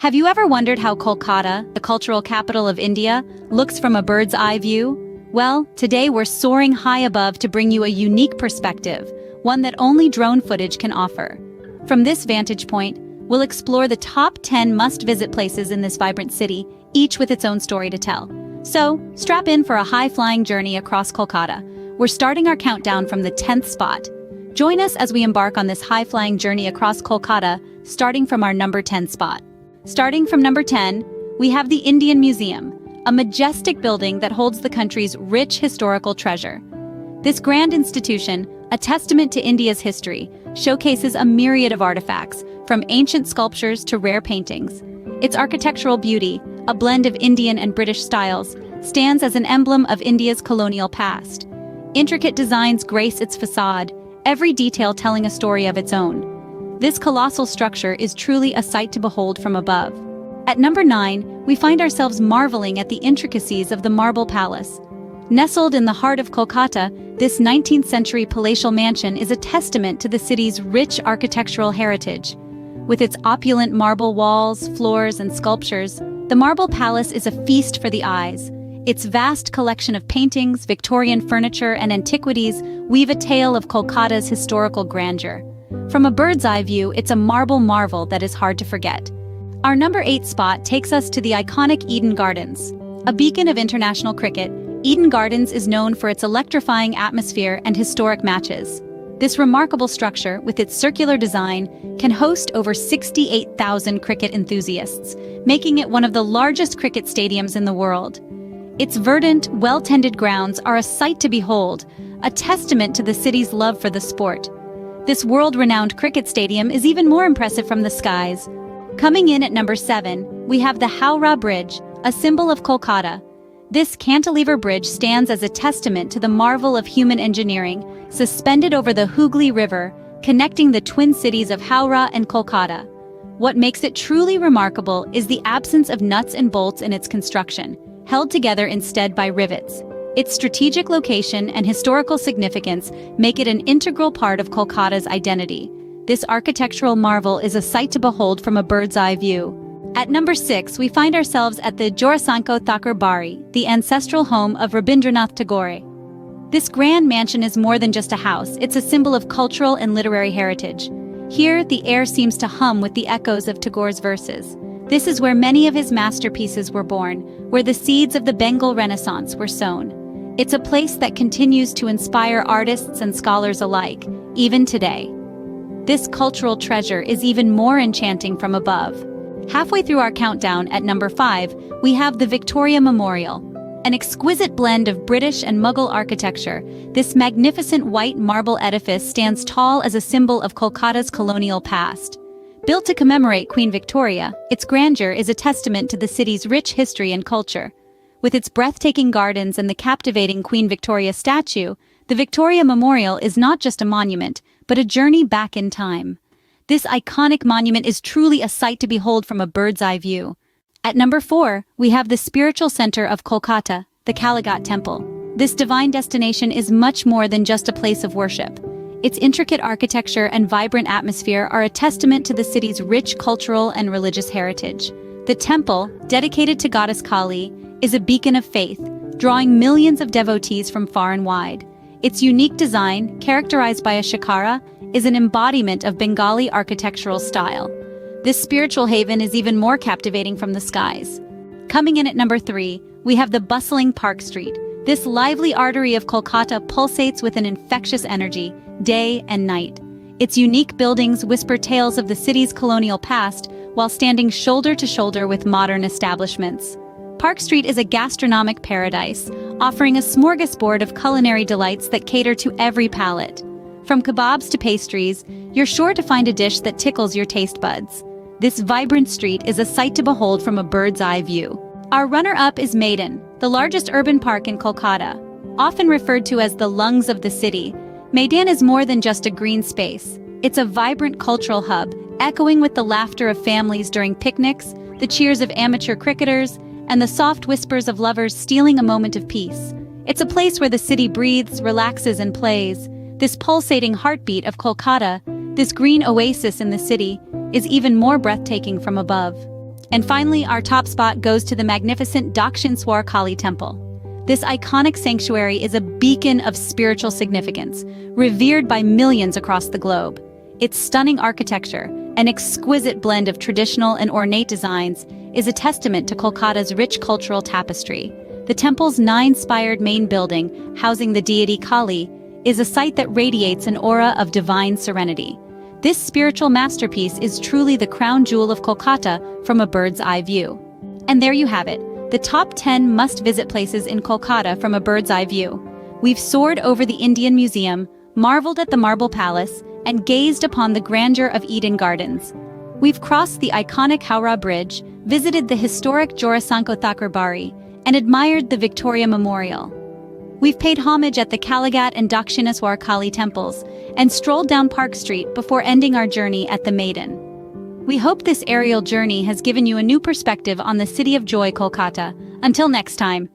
Have you ever wondered how Kolkata, the cultural capital of India, looks from a bird's eye view? Well, today we're soaring high above to bring you a unique perspective, one that only drone footage can offer. From this vantage point, we'll explore the top 10 must-visit places in this vibrant city, each with its own story to tell. So, strap in for a high-flying journey across Kolkata. We're starting our countdown from the 10th spot. Join us as we embark on this high-flying journey across Kolkata, starting from our number 10 spot. Starting from number 10, we have the Indian Museum, a majestic building that holds the country's rich historical treasure. This grand institution, a testament to India's history, showcases a myriad of artifacts, from ancient sculptures to rare paintings. Its architectural beauty, a blend of Indian and British styles, stands as an emblem of India's colonial past. Intricate designs grace its facade, every detail telling a story of its own. This colossal structure is truly a sight to behold from above. At number 9, we find ourselves marveling at the intricacies of the Marble Palace. Nestled in the heart of Kolkata, this 19th century palatial mansion is a testament to the city's rich architectural heritage. With its opulent marble walls, floors, and sculptures, the Marble Palace is a feast for the eyes. Its vast collection of paintings, Victorian furniture, and antiquities weave a tale of Kolkata's historical grandeur. From a bird's eye view, it's a marble marvel that is hard to forget. Our number 8 spot takes us to the iconic Eden Gardens. A beacon of international cricket, Eden Gardens is known for its electrifying atmosphere and historic matches. This remarkable structure, with its circular design, can host over 68,000 cricket enthusiasts, making it one of the largest cricket stadiums in the world. Its verdant, well-tended grounds are a sight to behold, a testament to the city's love for the sport. This world-renowned cricket stadium is even more impressive from the skies. Coming in at number 7, we have the Howrah Bridge, a symbol of Kolkata. This cantilever bridge stands as a testament to the marvel of human engineering, suspended over the Hooghly River, connecting the twin cities of Howrah and Kolkata. What makes it truly remarkable is the absence of nuts and bolts in its construction, held together instead by rivets. Its strategic location and historical significance make it an integral part of Kolkata's identity. This architectural marvel is a sight to behold from a bird's eye view. At number 6, we find ourselves at the Jorasanko Thakur Bari, the ancestral home of Rabindranath Tagore. This grand mansion is more than just a house, it's a symbol of cultural and literary heritage. Here, the air seems to hum with the echoes of Tagore's verses. This is where many of his masterpieces were born, where the seeds of the Bengal Renaissance were sown. It's a place that continues to inspire artists and scholars alike, even today. This cultural treasure is even more enchanting from above. Halfway through our countdown at number 5, we have the Victoria Memorial, an exquisite blend of British and Mughal architecture. This magnificent white marble edifice stands tall as a symbol of Kolkata's colonial past. Built to commemorate Queen Victoria, its grandeur is a testament to the city's rich history and culture. With its breathtaking gardens and the captivating Queen Victoria statue, the Victoria Memorial is not just a monument, but a journey back in time. This iconic monument is truly a sight to behold from a bird's eye view. At number 4, we have the spiritual center of Kolkata, the Kalighat Temple. This divine destination is much more than just a place of worship. Its intricate architecture and vibrant atmosphere are a testament to the city's rich cultural and religious heritage. The temple, dedicated to goddess Kali, is a beacon of faith, drawing millions of devotees from far and wide. Its unique design, characterized by a shikara, is an embodiment of Bengali architectural style. This spiritual haven is even more captivating from the skies. Coming in at number 3, we have the bustling Park Street. This lively artery of Kolkata pulsates with an infectious energy, day and night. Its unique buildings whisper tales of the city's colonial past while standing shoulder to shoulder with modern establishments. Park Street is a gastronomic paradise, offering a smorgasbord of culinary delights that cater to every palate. From kebabs to pastries, you're sure to find a dish that tickles your taste buds. This vibrant street is a sight to behold from a bird's eye view. Our runner-up is Maidan, the largest urban park in Kolkata. Often referred to as the lungs of the city, Maidan is more than just a green space. It's a vibrant cultural hub, echoing with the laughter of families during picnics, the cheers of amateur cricketers, and the soft whispers of lovers stealing a moment of peace. It's a place where the city breathes, relaxes, and plays. This pulsating heartbeat of Kolkata, this green oasis in the city, is even more breathtaking from above. And finally, our top spot goes to the magnificent Dakshineswar Kali Temple. This iconic sanctuary is a beacon of spiritual significance, revered by millions across the globe. Its stunning architecture, an exquisite blend of traditional and ornate designs, is a testament to Kolkata's rich cultural tapestry. The temple's nine-spired main building, housing the deity Kali, is a site that radiates an aura of divine serenity. This spiritual masterpiece is truly the crown jewel of Kolkata from a bird's-eye view. And there you have it, the top 10 must-visit places in Kolkata from a bird's-eye view. We've soared over the Indian Museum, marveled at the Marble Palace, and gazed upon the grandeur of Eden Gardens. We've crossed the iconic Howrah Bridge, visited the historic Jorasanko Thakur Bari, and admired the Victoria Memorial. We've paid homage at the Kalighat and Dakshineswar Kali temples, and strolled down Park Street before ending our journey at the Maiden. We hope this aerial journey has given you a new perspective on the City of Joy, Kolkata. Until next time,